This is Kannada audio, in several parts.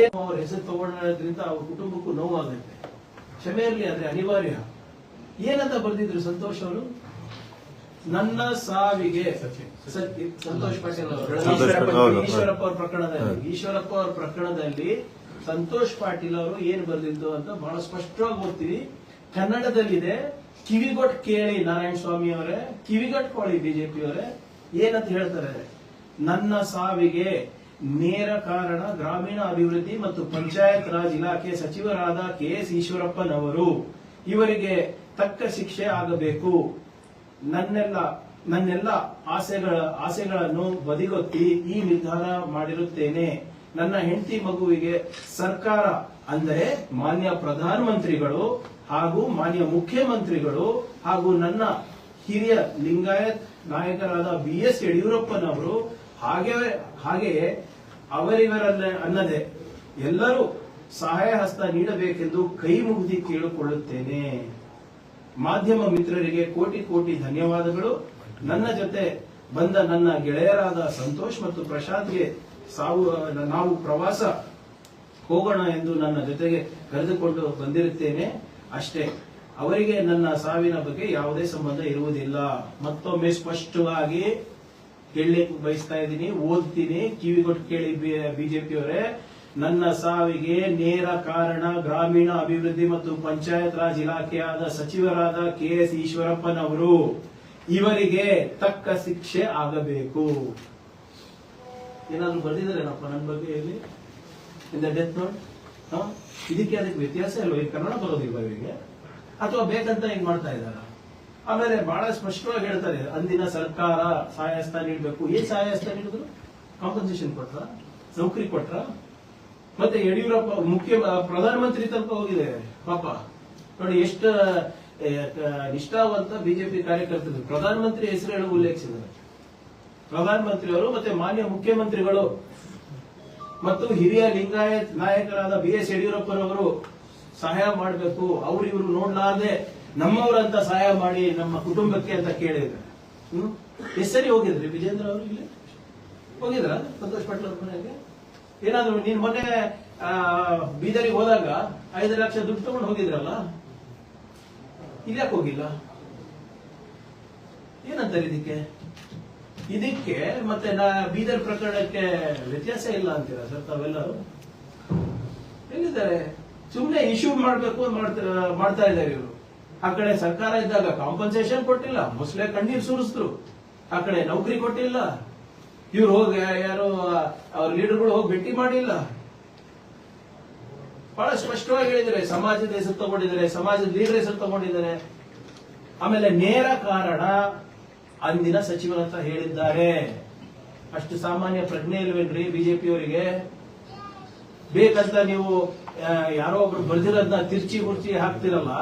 ಅವ್ರ ಹೆಸರು ತಗೊಳ್ಳೋದ್ರಿಂದ ಅವ್ರ ಕುಟುಂಬಕ್ಕೂ ನೋವಾಗುತ್ತೆ. ಕ್ಷಮೆ ಇರಲಿ, ಆದ್ರೆ ಅನಿವಾರ್ಯ. ಏನಂತ ಬರ್ದಿದ್ರು ಸಂತೋಷ್ ಅವರು? ನನ್ನ ಸಾವಿಗೆ ಸಂತೋಷ್ ಪಾಟೀಲ್ ಅವರು ಈಶ್ವರಪ್ಪ ಅವ್ರ ಪ್ರಕರಣದಲ್ಲಿ ಸಂತೋಷ್ ಪಾಟೀಲ್ ಅವರು ಏನ್ ಬರ್ದಿದ್ದು ಅಂತ ಬಹಳ ಸ್ಪಷ್ಟವಾಗಿ ಓದ್ತೀವಿ. ಕನ್ನಡದಲ್ಲಿದೆ. ಕಿವಿಗೊಟ್ಟು ಕೇಳಿ ನಾರಾಯಣ ಸ್ವಾಮಿ ಅವರೇ, ಕಿವಿಗೊಟ್ಕೊಳ್ಳಿ ಬಿಜೆಪಿ ಅವರೇ, ಏನಂತ ಹೇಳ್ತಾರೆ? ನನ್ನ ಸಾವಿಗೆ ನೇರ ಕಾರಣ ಗ್ರಾಮೀಣ ಅಭಿವೃದ್ಧಿ ಮತ್ತು ಪಂಚಾಯತ್ ರಾಜ್ ಇಲಾಖೆ ಸಚಿವರಾದ KS ಈಶ್ವರಪ್ಪನವರು. ಇವರಿಗೆ ತಕ್ಕ ಶಿಕ್ಷೆ ಆಗಬೇಕು. ನನ್ನೆಲ್ಲ ಆಸೆಗಳನ್ನು ಬದಿಗೊತ್ತಿ ಈ ನಿರ್ಧಾರ ಮಾಡಿರುತ್ತೇನೆ. ನನ್ನ ಹೆಂಡತಿ ಮಗುವಿಗೆ ಸರ್ಕಾರ ಅಂದರೆ ಮಾನ್ಯ ಪ್ರಧಾನಮಂತ್ರಿಗಳು ಹಾಗೂ ಮಾನ್ಯ ಮುಖ್ಯಮಂತ್ರಿಗಳು ಹಾಗೂ ನನ್ನ ಹಿರಿಯ ಲಿಂಗಾಯತ್ ನಾಯಕರಾದ BS ಯಡಿಯೂರಪ್ಪನವರು ಹಾಗೆಯೇ ಅವರಿವರಲ್ಲ ಅನ್ನದೆ ಎಲ್ಲರೂ ಸಹಾಯ ಹಸ್ತ ನೀಡಬೇಕೆಂದು ಕೈ ಮುಗಿದು ಕೇಳಿಕೊಳ್ಳುತ್ತೇನೆ. ಮಾಧ್ಯಮ ಮಿತ್ರರಿಗೆ ಕೋಟಿ ಕೋಟಿ ಧನ್ಯವಾದಗಳು. ನನ್ನ ಜೊತೆ ಬಂದ ನನ್ನ ಗೆಳೆಯರಾದ ಸಂತೋಷ್ ಮತ್ತು ಪ್ರಶಾಂತ್ಗೆ ನಾವು ಪ್ರವಾಸ ಹೋಗೋಣ ಎಂದು ನನ್ನ ಜೊತೆಗೆ ಕರೆದುಕೊಂಡು ಬಂದಿರುತ್ತೇನೆ ಅಷ್ಟೇ. ಅವರಿಗೆ ನನ್ನ ಸಾವಿನ ಬಗ್ಗೆ ಯಾವುದೇ ಸಂಬಂಧ ಇರುವುದಿಲ್ಲ. ಮತ್ತೊಮ್ಮೆ ಸ್ಪಷ್ಟವಾಗಿ ಹೇಳಲಿಕ್ಕೆ ಬಯಸ್ತಾ ಇದ್ದೀನಿ, ಓದ್ತೀನಿ, ಕಿವಿಗೊಟ್ಟು ಕೇಳಿ ಬಿಜೆಪಿಯವರೇ. ನನ್ನ ಸಾವಿಗೆ ನೇರ ಕಾರಣ ಗ್ರಾಮೀಣ ಅಭಿವೃದ್ಧಿ ಮತ್ತು ಪಂಚಾಯತ್ ರಾಜ್ ಇಲಾಖೆಯಾದ ಸಚಿವರಾದ KS ಈಶ್ವರಪ್ಪನವರು. ಇವರಿಗೆ ತಕ್ಕ ಶಿಕ್ಷೆ ಆಗಬೇಕು. ಏನಾದ್ರು ಬರ್ದಿದ್ದಾರೇನಪ್ಪ ನನ್ನ ಬಗ್ಗೆ ಇಲ್ಲಿ ಇನ್ ದ ಡೆತ್ ನೋಟ್? ಇದಕ್ಕೆ ಅದಕ್ಕೆ ವ್ಯತ್ಯಾಸ ಇಲ್ವ? ಈ ಕನ್ನಡ ಬರೋದಿಲ್ವ ಇವರಿಗೆ? ಅಥವಾ ಬೇಕಂತ ಹಿಂಗ್ ಮಾಡ್ತಾ ಇದ್ದಾರ? ಆಮೇಲೆ ಬಹಳ ಸ್ಪಷ್ಟವಾಗಿ ಹೇಳ್ತಾರೆ, ಅಂದಿನ ಸರ್ಕಾರ ಸಹಾಯಹಸ್ತ ನೀಡಬೇಕು. ಏನ್ ಸಹಾಯಹಸ್ತ ನೀಡಿದ್ರು? ಕಾಂಪನ್ಸೇಷನ್ ಕೊಟ್ರ? ನೌಕರಿ ಕೊಟ್ರ? ಮತ್ತೆ ಯಡಿಯೂರಪ್ಪ ಪ್ರಧಾನಮಂತ್ರಿ ತನಕ ಹೋಗಿದೆ ಪಾಪ. ನೋಡಿ ಎಷ್ಟು ನಿಷ್ಠಾವಂತ ಬಿಜೆಪಿ ಕಾರ್ಯಕರ್ತರು. ಪ್ರಧಾನಮಂತ್ರಿ ಹೆಸರು ಹೇಳಿ ಉಲ್ಲೇಖಿಸಿದ್ದಾರೆ. ಪ್ರಧಾನಮಂತ್ರಿ ಅವರು ಮತ್ತೆ ಮಾನ್ಯ ಮುಖ್ಯಮಂತ್ರಿಗಳು ಮತ್ತು ಹಿರಿಯ ಲಿಂಗಾಯತ್ ನಾಯಕರಾದ BS ಯಡಿಯೂರಪ್ಪನವರು ಸಹಾಯ ಮಾಡಬೇಕು. ಅವ್ರು ಇವರು ನೋಡ್ಲಾರ್ದೆ ನಮ್ಮವರಂತ ಸಹಾಯ ಮಾಡಿ ನಮ್ಮ ಕುಟುಂಬಕ್ಕೆ ಅಂತ ಕೇಳಿದ್ರು. ಎಷ್ಟು ಸರಿ ಹೋಗಿದ್ರಿ ವಿಜೇಂದ್ರ ಅವರು? ಇಲ್ಲಿ ಹೋಗಿದ್ರ ಸಂತೋಷ್ ಪಾಟೀಲ್ ಅವ್ರ ಮನೆಗೆ? ಏನಾದ್ರು ನೀನ್ ಮೊನ್ನೆ ಬೀದರಿಗೆ ಹೋದಾಗ 5 ಲಕ್ಷ ದುಡ್ಡು ತಗೊಂಡು ಹೋಗಿದ್ರಲ್ಲ, ಇದ್ಯಾಕೆ ಹೋಗಿಲ್ಲ? ಏನಂತಾರೆ ಇದಕ್ಕೆ ಮತ್ತೆ ಬೀದರ್ ಪ್ರಕರಣಕ್ಕೆ ವ್ಯತ್ಯಾಸ ಇಲ್ಲ ಅಂತೀರಾ ಸರ್ ತಾವೆಲ್ಲರೂ? ಎಲ್ಲಿದ್ದಾರೆ? ಸುಮ್ಮನೆ ಇಶ್ಯೂ ಮಾಡ್ಬೇಕು ಮಾಡ್ತಾ ಇದ್ದಾರೆ ಇವರು. ಆ ಕಡೆ ಸರ್ಕಾರ ಇದ್ದಾಗ ಕಾಂಪನ್ಸೇಷನ್ ಕೊಟ್ಟಿಲ್ಲ, ಮೊಸಳೆ ಕಣ್ಣೀರ್ ಸುರಿಸಿದ್ರು. ಆ ಕಡೆ ನೌಕರಿ ಕೊಟ್ಟಿಲ್ಲ, ಇವ್ರು ಹೋಗಿ ಯಾರು ಅವ್ರ ಲೀಡರ್ಗಳು ಹೋಗಿ ಭೇಟಿ ಮಾಡಿಲ್ಲ. ಬಹಳ ಸ್ಪಷ್ಟವಾಗಿ ಹೇಳಿದ್ದಾರೆ, ಸಮಾಜದ ಹೆಸರು ತಗೊಂಡಿದ್ದಾರೆ, ಸಮಾಜದ ಲೀಡರ್ ಹೆಸರು ತಗೊಂಡಿದ್ದಾರೆ. ಆಮೇಲೆ ನೇರ ಕಾರಣ ಅಂದಿನ ಸಚಿವರಂತ ಹೇಳಿದ್ದಾರೆ. ಅಷ್ಟು ಸಾಮಾನ್ಯ ಪ್ರಜ್ಞೆ ಇಲ್ವೇನ್ರಿ ಬಿಜೆಪಿಯವರಿಗೆ? ಬೇಕಂತ ನೀವು ಯಾರೋ ಒಬ್ರು ಬರ್ದಿರೋದನ್ನ ತಿರ್ಚಿ ಹುರ್ಚಿ ಹಾಕ್ತಿರಲ್ಲ,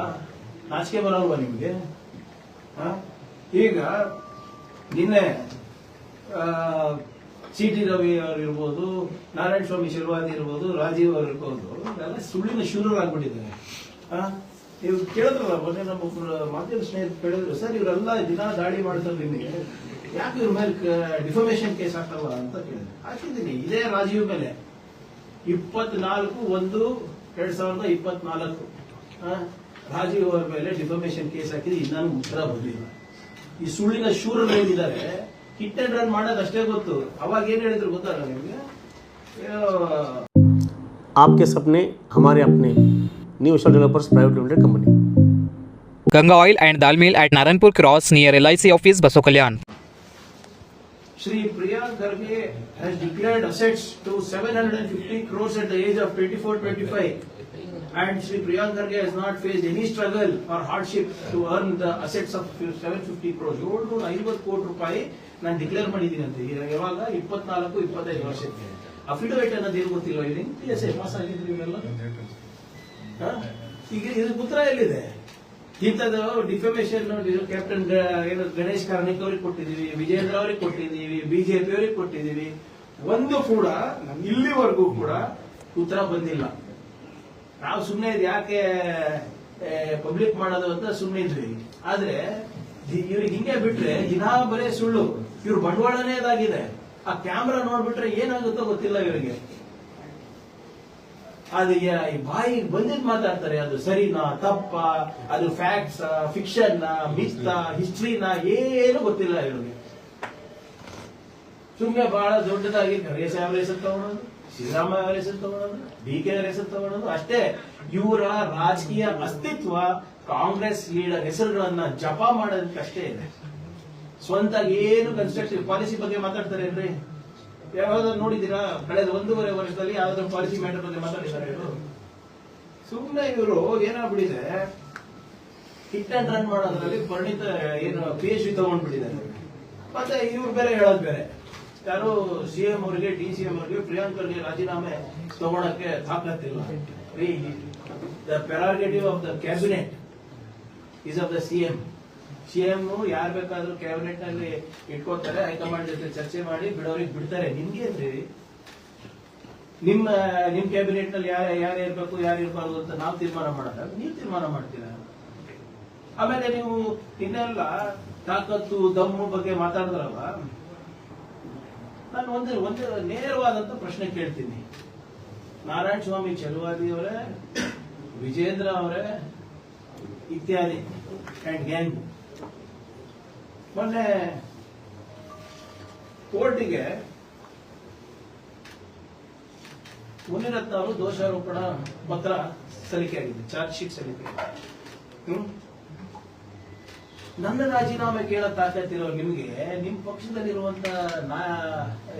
ನಾಚಿಕೆ ಬರಲ್ವಾ ನಿಮ್ಗೆ? ಈಗ ನಿನ್ನೆ CT ರವಿ ಅವರು ಇರ್ಬೋದು, ನಾರಾಯಣ ಸ್ವಾಮಿ ಶಿರ್ವಾದಿ ಇರ್ಬೋದು, ರಾಜೀವ್ ಅವರು ಇರ್ಬೋದು, ಎಲ್ಲ ಸುಳ್ಳಿನ ಶೂರರಾಗ್ಬಿಟ್ಟಿದ್ದಾರೆ. ನೀವು ಕೇಳಿದ್ರಲ್ಲ ಮೊನ್ನೆ ನಮ್ಮೊಬ್ರು ಮಾಧ್ಯಮ ಸ್ನೇಹಿತರು ಕೇಳಿದ್ರು, ಸರ್ ಇವರೆಲ್ಲ ದಿನ ದಾಳಿ ಮಾಡ್ತಾರೆ ನಿಮಗೆ, ಯಾಕೆ ಇವ್ರ ಮೇಲೆ ಡಿಫಾಮೇಷನ್ ಕೇಸ್ ಹಾಕಲ್ಲ ಅಂತ ಕೇಳಿದ್ರು. ಹಾಕಿದ್ದೀನಿ. ಇದೇ ರಾಜೀವ್ ಮೇಲೆ 24/1/2024 ರಾಜೀವ್ ಅವರ ಮೇಲೆ ಡಿಫಾಮೇಷನ್ ಕೇಸ್ ಹಾಕಿದ್ರೆ ಇನ್ನೂ ಉತ್ತರ ಬರಲಿಲ್ಲ. ಈ ಸುಳ್ಳಿನ ಶೂರರು ಏನಿದ್ದಾರೆ, ಹಿಟ್ ಅಂಡ್ ರನ್ ಮಾಡೋದು ಅಷ್ಟೇ ಗೊತ್ತು. ಅವಾಗ ಏನ್ ಹೇಳಿದ್ರು ಗೊತ್ತಾಗ ನಿಮಗೆ? आपके सपने हमारे अपने new star developers private limited company. Ganga Oil and Dal Mill at Naranpur Cross near LIC office, Baso Kalyan. Shri Priyank Kharge has declared assets to 750 crores at the age of 24-25, and Shri Priyank Kharge has not faced any struggle or hardship to earn the assets of 750 crores. 750 ಕೋಟಿ ರೂಪಾಯಿ ನಾನು ಡಿಕ್ಲೇರ್ ಮಾಡಿದ್ದೀನಿ ಅಂತ. ಯಾವಾಗ? 24-25 ವರ್ಷಕ್ಕೆ. ಅಫಿಡವಿಟ್ ಅನ್ನೋದು ಏನು ಗೊತ್ತಿಲ್ಲ. PSI ಪಾಸ್ ಆಗಿದ್ರಿ ಇವೆಲ್ಲ. ಈಗ ಇದಕ್ಕೆ ಉತ್ತರ ಎಲ್ಲಿದೆ? ಇಂಥದ್ದು ಡಿಫಾಮೇಷನ್ ಕ್ಯಾಪ್ಟನ್ ಗಣೇಶ್ ಕಾರ್ಣಿಕ್ ಅವ್ರಿಗೆ ಕೊಟ್ಟಿದೀವಿ, ವಿಜೇಂದ್ರ ಅವ್ರಿಗೆ ಕೊಟ್ಟಿದೀವಿ, ಬಿಜೆಪಿ ಅವ್ರಿಗೆ ಕೊಟ್ಟಿದೀವಿ. ಒಂದು ಕೂಡ ಇಲ್ಲಿವರೆಗೂ ಕೂಡ ಉತ್ತರ ಬಂದಿಲ್ಲ. ನಾವು ಸುಮ್ಮನೆ ಇದು ಯಾಕೆ ಪಬ್ಲಿಕ್ ಮಾಡೋದು ಅಂತ ಸುಮ್ಮನೆ ಇದ್ವಿ. ಆದ್ರೆ ಇವ್ರಿಗೆ ಹಿಂಗೆ ಬಿಟ್ರೆ ದಿನಾ ಬರೇ ಸುಳ್ಳು. ಇವ್ರ ಬಂಡವಾಳನೇ ಅದಾಗಿದೆ. ಆ ಕ್ಯಾಮ್ರಾ ನೋಡ್ಬಿಟ್ರೆ ಏನಾಗುತ್ತೋ ಗೊತ್ತಿಲ್ಲ ಇವರಿಗೆ. ಅದು ಬಾಯಿ ಬಂದಿದ್ ಮಾತಾಡ್ತಾರೆ. ಅದು ಸರಿನಾ ತಪ್ಪ, ಅದು ಫ್ಯಾಕ್ಟ್ಸ್, ಫಿಕ್ಷನ್, ಮಿತ್, ಹಿಸ್ಟ್ರಿನ ಏನು ಗೊತ್ತಿಲ್ಲ ಇವ್ರಿಗೆ. ಸುಮ್ಮನೆ ಬಹಳ ದೊಡ್ಡದಾಗಿ ಖರ್ಗೆ ಅವರ ಹೆಸರು ತಗೊಳೋದು, ಸಿದ್ದರಾಮಯ್ಯ ಅವರ ಹೆಸರು ತಗೊಳೋದು, ಡಿ.ಕೆ. ಅವರ ಹೆಸರು ತಗೊಳೋದು ಅಷ್ಟೇ. ಇವರ ರಾಜಕೀಯ ಅಸ್ತಿತ್ವ ಕಾಂಗ್ರೆಸ್ ಲೀಡರ್ ಹೆಸರುಗಳನ್ನ ಜಪ ಮಾಡೋದಕ್ಕಷ್ಟೇ ಇದೆ. ಸ್ವಂತ ಏನು ಕನ್ಸ್ಟ್ರಕ್ಟಿವ್ ಪಾಲಿಸಿ ಬಗ್ಗೆ ಮಾತಾಡ್ತಾರೆ ಏನ್ರಿ? ಯಾವ್ದಾದ್ರು ನೋಡಿದೀರಾ? ಕಳೆದ 1.5 ವರ್ಷದಲ್ಲಿ ಯಾವ್ದಾದ್ರು ಪಾಲಿಸಿ ಮ್ಯಾಟರ್ ಬಗ್ಗೆ ಮಾತಾಡಿದ್ದಾರೆ ಇವರು? ಸುಮ್ಮನೆ ಇವರು ಏನಾಗ್ಬಿಟ್ಟಿದೆ, ಹಿಟ್ ಅಂಡ್ ರನ್ ಮಾಡೋದ್ರಲ್ಲಿ ಪರಿಣಿತ ಏನು PhD ತಗೊಂಡ್ಬಿಟ್ಟಿದ್ದಾರೆ. ಮತ್ತೆ ಇವ್ರು ಬೇರೆ ಹೇಳೋದು ಬೇರೆ. ಯಾರು CM ಅವರಿಗೆ, DCM ಅವರಿಗೆ, ಪ್ರಿಯಾಂಕ್ ಖರ್ಗೆ ರಾಜೀನಾಮೆ ತಗೊಳಕ್ಕೆ ತಾಕತ್ತಿಲ್ಲ. The prerogative of the cabinet is of the CM. ಯಾರು ಬೇಕಾದ್ರೂ ಕ್ಯಾಬಿನೆಟ್ ನಲ್ಲಿ ಇಟ್ಕೋತಾರೆ, ಹೈಕಮಾಂಡ್ ಜೊತೆ ಚರ್ಚೆ ಮಾಡಿ ಬಿಡೋರಿಗೆ ಬಿಡ್ತಾರೆ. ನಿಮ್ಗೇನ್ರಿ? ನಿಮ್ ಕ್ಯಾಬಿನೆಟ್ ನಲ್ಲಿ ಯಾರು ಇರ್ಬೇಕು, ಯಾರು ಇರ್ಬಾರ್ದು ಅಂತ ನಾವು ತೀರ್ಮಾನ ಮಾಡೋಣ? ನೀವು ತೀರ್ಮಾನ ಮಾಡ್ತೀರಾ? ಆಮೇಲೆ ನೀವು ಇನ್ನೆಲ್ಲ ತಾಕತ್ತು ದಮ್ಮು ಬಗ್ಗೆ ಮಾತಾಡಿದ್ರಲ್ಲ, ನಾನು ಒಂದು ನೇರವಾದಂತ ಪ್ರಶ್ನೆ ಕೇಳ್ತೀನಿ. ನಾರಾಯಣ ಸ್ವಾಮಿ ಚಲುವಾದಿ ಅವರೇ, ವಿಜೇಂದ್ರ ಅವರೇ ಇತ್ಯಾದಿ ಅಂಡ್ ಗ್ಯಾಂಗ್ ಮೊನ್ನೆ ಕೋರ್ಟಿಗೆ ಮುನಿರತ್ನ ಅವರು ದೋಷಾರೋಪಣ ಪತ್ರ ಸಲ್ಲಿಕೆಯಾಗಿದೆ, ಚಾರ್ಜ್ ಶೀಟ್ ಸಲ್ಲಿಕೆ. ನನ್ನ ರಾಜೀನಾಮೆ ಕೇಳೋ ತಾಕತ್ತಿರೋ ನಿಮ್ಗೆ, ನಿಮ್ ಪಕ್ಷದಲ್ಲಿರುವಂತ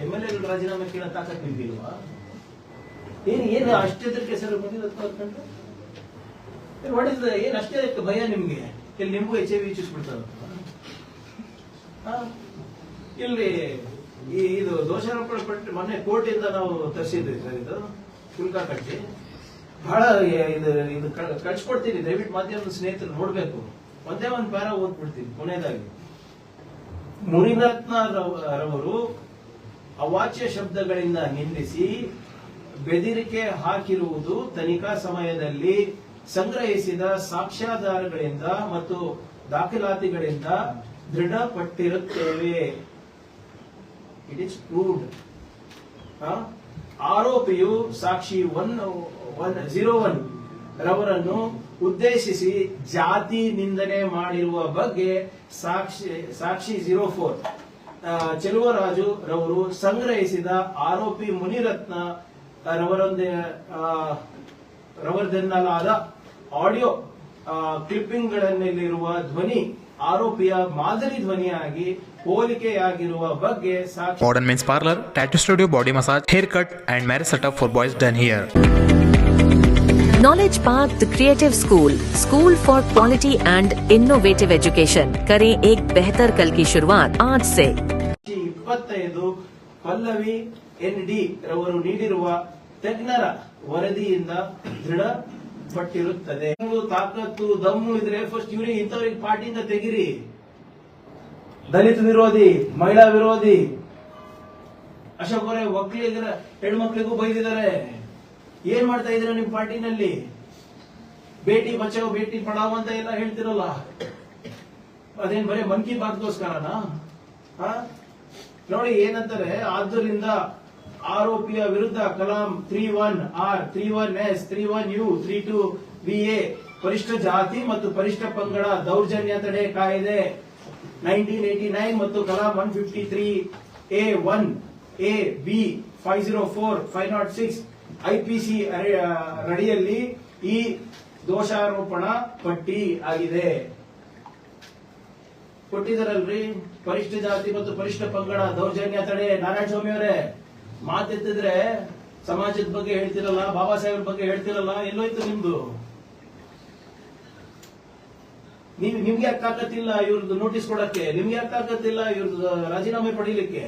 MLA ರಾಜೀನಾಮೆ ಕೇಳೋ ತಾಕತ್ ನಿಮ್ಗಿಲ್ವಾ? ಏನು ಅಷ್ಟೇ ಸರ್ ಮುನಿರತ್ನ ಕಂಡ್ರೆ ಏನ್ ಅಷ್ಟೇ ಭಯ ನಿಮ್ಗೆ? ಇಲ್ಲಿ ನಿಮ್ಗೂ HIV ಚೂಸ್ಬಿಡ್ತಾರ ಇಲ್ಲಿ. ಇದು ದೋಷಾರೋಪಣೆ ಪಟ್ಟು ಮೊನ್ನೆ ಕೋರ್ಟ್ ಇಂದ ನಾವು ತರಿಸಿದ್ವಿ ಸರ್. ಇದು ಶುಲ್ಕ ಕಟ್ಟಿ ಬಹಳ ಇದು ಕಳ್ಸಿಕೊಡ್ತೀನಿ. ದಯವಿಟ್ಟು ಮಾಧ್ಯಮದ ಸ್ನೇಹಿತರು ನೋಡ್ಬೇಕು. ಒಂದೇ ಒಂದು ಪ್ಯಾರ ಓದ್ಬಿಡ್ತೀನಿ. ಕೊನೆಯದಾಗಿ, ಮುನಿರತ್ನ ರವರು ಅವಾಚ್ಯ ಶಬ್ದಗಳಿಂದ ನಿಂದಿಸಿ ಬೆದರಿಕೆ ಹಾಕಿರುವುದು ತನಿಖಾ ಸಮಯದಲ್ಲಿ ಸಂಗ್ರಹಿಸಿದ ಸಾಕ್ಷ್ಯಾಧಾರಗಳಿಂದ ಮತ್ತು ದಾಖಲಾತಿಗಳಿಂದ ದೃಢಪಟ್ಟಿರುತ್ತೇವೆ. It is proved. ಆರೋಪಿಯು ಸಾಕ್ಷಿ 101 ರವರನ್ನು ಉದ್ದೇಶಿಸಿ ಜಾತಿ ನಿಂದನೆ ಮಾಡಿರುವ ಬಗ್ಗೆ ಸಾಕ್ಷಿ 04 ಚೆಲುವರಾಜು ರವರು ಸಂಗ್ರಹಿಸಿದ ಆರೋಪಿ ಮುನಿರತ್ನ ರವರದೆನ್ನಲಾದ ಆಡಿಯೋ ಕ್ಲಿಪ್ಪಿಂಗ್ಗಳಲ್ಲಿರುವ ಧ್ವನಿ ಆರೋಪಿಯ ಮಾದರಿ ಧ್ವನಿಯಾಗಿ ಹೋಲಿಕೆಯಾಗಿರುವ ಬಗ್ಗೆ ಸಾಕ್ಷಿ. Modern Men's Parlor, Tattoo Studio, Body Massage, Haircut and Marriage Setup for boys done here. Knowledge Park, the Creative School for Quality and Innovative Education. करें एक बेहतर कल की शुरुआत आज से. 25 ಪಲ್ಲವಿ ND ರವರು ನೀಡಿರುವ ತಜ್ಞರ ವರದಿಯಿಂದ ದೃಢಪಟ್ಟಿರುತ್ತದೆ. ತಾಕತ್ತು ದಮ್ಮು ಇದ್ರೆ ಫಸ್ಟ್ ಇವ್ರಿಗೆ ಇಂಥವ್ರಿಗೆ ಪಾರ್ಟಿಯಿಂದ ತೆಗಿರಿ. ದಲಿತ ವಿರೋಧಿ, ಮಹಿಳಾ ವಿರೋಧಿ. ಅಶೋಕ್ ಅವರೇ ಒಕ್ಕಲಿಗರ ಹೆಣ್ಮಕ್ಳಿಗೂ ಬೈದಿದ್ದಾರೆ. ಏನ್ ಮಾಡ್ತಾ ಇದ್ರ ನಿಮ್ ಪಾರ್ಟಿನಲ್ಲಿ? ಬೇಟಿ ಬಚಾವ್ ಬೇಟಿ ಪಡಾವ್ ಅಂತ ಎಲ್ಲ ಹೇಳ್ತಿರಲ್ಲ, ಅದೇನ್ ಬರೀ ಮನ್ ಕಿ ಬಾತ್ಗೋಸ್ಕರನಾ? ನೋಡಿ ಏನಂತಾರೆ. ಆದ್ದರಿಂದ ಆರೋಪಿಯ ವಿರುದ್ಧ Kalam 31R, 31S, 31U, 32BA ಪರಿಷ್ಠ ಜಾತಿ ಮತ್ತು ಪರಿಷ್ಠ ಪಂಗಡ ದೌರ್ಜನ್ಯ ತಡೆ ಕಾಯ್ದೆ 1989 ಮತ್ತು Kalam 153A1, A, B, 504, 506 IPC ಅಡಿಯಲ್ಲಿ ಈ ದೋಷಾರೋಪಣ ಪಟ್ಟಿ ಆಗಿದೆ. ಕೊಟ್ಟಿದ್ದಾರಲ್ರಿ. ಪರಿಷ್ಠ ಜಾತಿ ಮತ್ತು ಪರಿಷ್ಠ ಪಂಗಡ ದೌರ್ಜನ್ಯ ತಡೆ. ನಾರಾಯಣ ಸ್ವಾಮಿ ಅವರೇ ಮಾತೆತ್ತಿದ್ರೆ ಸಮಾಜದ ಬಗ್ಗೆ ಹೇಳ್ತಿರಲ್ಲ, ಬಾಬಾ ಸಾಹೇಬ್ರ ಬಗ್ಗೆ ಹೇಳ್ತಿರಲ್ಲ, ಎಲ್ಲೋಯ್ತು ನಿಮ್ದು? ನಿಮ್ಗೆ ಯಾಕೆ ತಾಕತ್ತಿಲ್ಲ ಇವ್ರದ್ದು ನೋಟಿಸ್ ಕೊಡಕ್ಕೆ? ನಿಮ್ಗೆ ಯಾಕೆ ತಾಕತ್ತಿಲ್ಲ ಇವ್ರದ್ದು ರಾಜೀನಾಮೆ ಪಡೀಲಿಕ್ಕೆ?